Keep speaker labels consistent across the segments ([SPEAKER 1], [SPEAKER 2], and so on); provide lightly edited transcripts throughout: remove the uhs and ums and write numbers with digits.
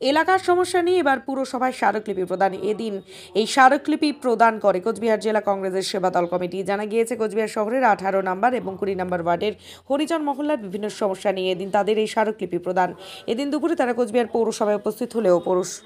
[SPEAKER 1] এলাকার সমস্যা নিয়ে এবার পুরসভায় স্মারকলিপি প্রদান। এদিন এই স্মারকলিপি প্রদান করে কোচবিহার জেলা কংগ্রেসের সেবা দল কমিটি। জানা গিয়েছে কোচবিহার শহরের 18 নম্বর এবং 20 নম্বর ওয়ার্ডের হরিজন মহল্লার বিভিন্ন সমস্যা নিয়ে এদিন তাদের এই স্মারকলিপি প্রদান। এদিন দুপুরে তারা কোচবিহার পৌরসভায় উপস্থিত হলেও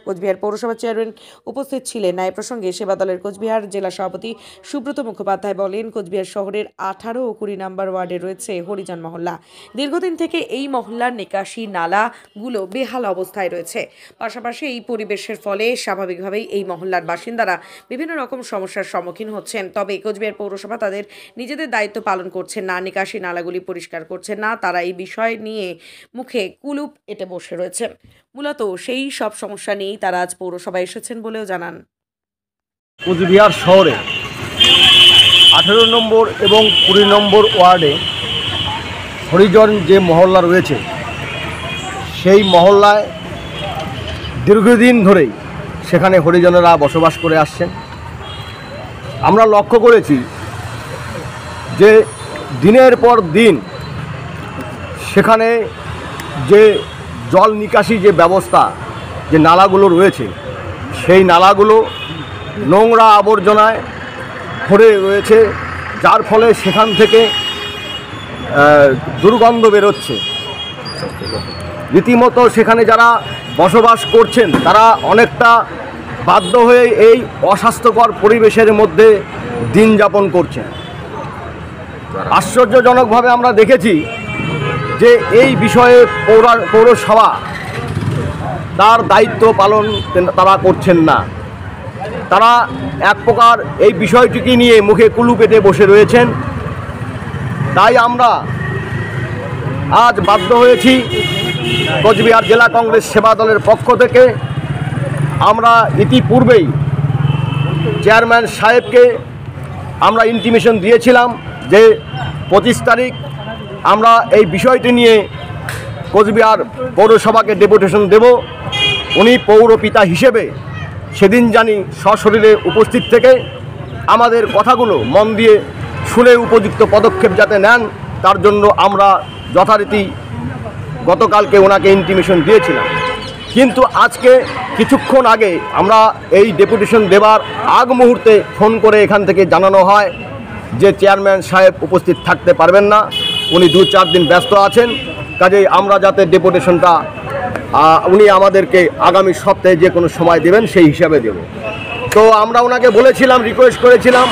[SPEAKER 1] কোচবিহার পৌরসভার চেয়ারম্যান উপস্থিত ছিলেন না। এ প্রসঙ্গে সেবা দলের কোচবিহার জেলা সভাপতি সুব্রত মুখোপাধ্যায় বলেন, কোচবিহার শহরের 18 ও 20 নম্বর ওয়ার্ডে রয়েছে হরিজন মহল্লা। দীর্ঘদিন থেকে এই মহল্লার নিকাশি নালাগুলো বেহাল অবস্থায় রয়েছে। পাশাপাশি এই পরিবেশের ফলে স্বাভাবিকভাবেই এই মহল্লার বাসিন্দারা বিভিন্ন রকম সমস্যার সম্মুখীন হচ্ছেন। তবে কোচবিহার পৌরসভা তাদের নিজেদের দায়িত্ব পালন করছেন না, নিকাশি নালাগুলি পরিষ্কার করছেন না। তারা এই বিষয় নিয়ে মুখে কুলুপ এঁটে বসে রয়েছেন। মূলত সেই সব সমস্যা নিয়েই তারা আজ পৌরসভায় এসেছেন বলেও জানান।
[SPEAKER 2] কোচবিহার শহরে 18 নম্বর এবং 20 নম্বর ওয়ার্ডে হরিজন যে মহল্লা রয়েছে সেই মহল্লায় দীর্ঘদিন ধরেই সেখানে হরিজনেরা বসবাস করে আসছেন। আমরা লক্ষ্য করেছি যে দিনের পর দিন সেখানে যে জল নিকাশি যে ব্যবস্থা, যে নালাগুলো রয়েছে সেই নালাগুলো নোংরা আবর্জনায় ভরে রয়েছে, যার ফলে সেখান থেকে দুর্গন্ধ বেরোচ্ছে। রীতিমতো সেখানে যারা বসবাস করছেন তারা অনেকটা বাধ্য হয়ে এই অস্বাস্থ্যকর পরিবেশের মধ্যে দিন যাপন করছেন। আশ্চর্যজনকভাবে আমরা দেখেছি যে এই বিষয়ে পৌরসভা তার দায়িত্ব পালন তারা করছেন না। তারা এক প্রকার এই বিষয়টিকে নিয়ে মুখে কুলু পেতে বসে রয়েছেন। তাই আমরা আজ বাধ্য হয়েছি কোচবিহার জেলা কংগ্রেস সেবা দলের পক্ষ থেকে আমরা ইতিপূর্বেই চেয়ারম্যান সাহেবকে আমরা ইন্টিমেশন দিয়েছিলাম যে 25 তারিখ আমরা এই বিষয়টি নিয়ে কোচবিহার পৌরসভাকে ডেপুটেশন দেব। উনি পৌরপিতা হিসেবে সেদিন জানি সশরীরে উপস্থিত থেকে আমাদের কথাগুলো মন দিয়ে শুনে উপযুক্ত পদক্ষেপ যাতে নেন তার জন্য আমরা যথারীতি গতকালকে ওনাকে ইন্টিমেশন দিয়েছিলাম। কিন্তু আজকে কিছুক্ষণ আগে আমরা এই ডেপুটেশন দেওয়ার আগ মুহূর্তে ফোন করে এখান থেকে জানানো হয় যে চেয়ারম্যান সাহেব উপস্থিত থাকতে পারবেন না, উনি 2-4 দিন ব্যস্ত আছেন। কাজেই আমরা যাতে ডেপুটেশনটা উনি আমাদেরকে আগামী সপ্তাহে যে কোনো সময় দেবেন সেই হিসাবে দেব। তো আমরা ওনাকে বলেছিলাম, রিকোয়েস্ট করেছিলাম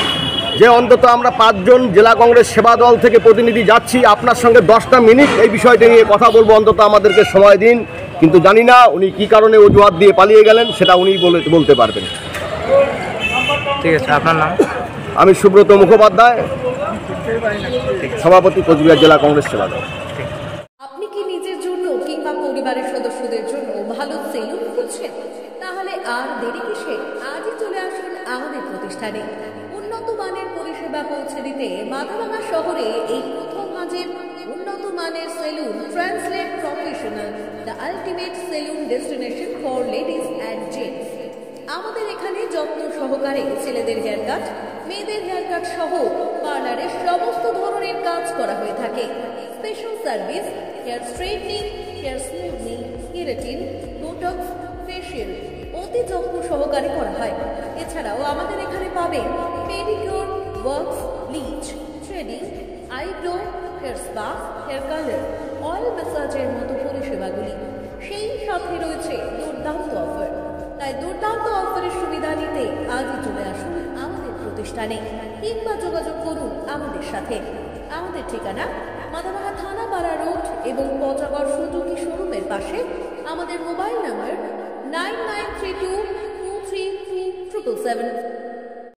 [SPEAKER 2] যে অন্তত আমরা 5 জন জেলা কংগ্রেস সেবা দল থেকে প্রতিনিধি যাচ্ছি, আপনার সঙ্গে 10টা মিনিট এই বিষয়টা নিয়ে কথা বলবো, অন্তত আমাদেরকে সময় দিন। কিন্তু জানি না উনি কী কারণে অজুহাত দিয়ে পালিয়ে গেলেন, সেটা উনি বলতে পারবেন।
[SPEAKER 3] ঠিক আছে, আপনার নাম?
[SPEAKER 2] আমি সুব্রত মুখোপাধ্যায়, সভাপতি কোচবিহার জেলা কংগ্রেস সেবা দল।
[SPEAKER 4] আপনি কি নিজের জন্য কিংবা পরিবারের সদস্যদের জন্য ভালো সেলুন খুঁজছেন? তাহলে আর দেরি কিসে? আজই চলে আসুন আমাদের প্রতিষ্ঠানে। উন্নত মানের পরিষেবা পৌঁছে দিতে মাথাভাঙা শহরে এই প্রথম মাঝের উন্নত মানের salon translate professional, the ultimate salon destination for ladies and gents. আমাদের এখানে যত্ন সহকারে ছেলেদের হেয়ার কাট, মেয়েদের হেয়ার কাট সহ পার্লারের সমস্ত ধরনের কাজ করা হয়ে থাকে। Special service hair straightening, hair smoothing, keratin, botox, facial অতি যত্ন সহকারে করা হয়। এছাড়াও আমাদের এখানে পাবেন pedicure, wax, bleach, threading, eyebrow, hair spa, hair colour, oil ম্যাসাজের মতো পরিষেবাগুলি। সেই সাথে রয়েছে দুর্দান্ত অফার। তাই দুর্দান্ত অফারের সুবিধা নিতে আজই চলে আসুন আমাদের প্রতিষ্ঠানে কিংবা যোগাযোগ করুন আমাদের সাথে। আমাদের ঠিকানা মাথাভাঙা থানাপাড়া রোড এবং পচাগড় সুজুকি শোরুমের পাশে। আমাদের মোবাইল নাম্বার 9932233777।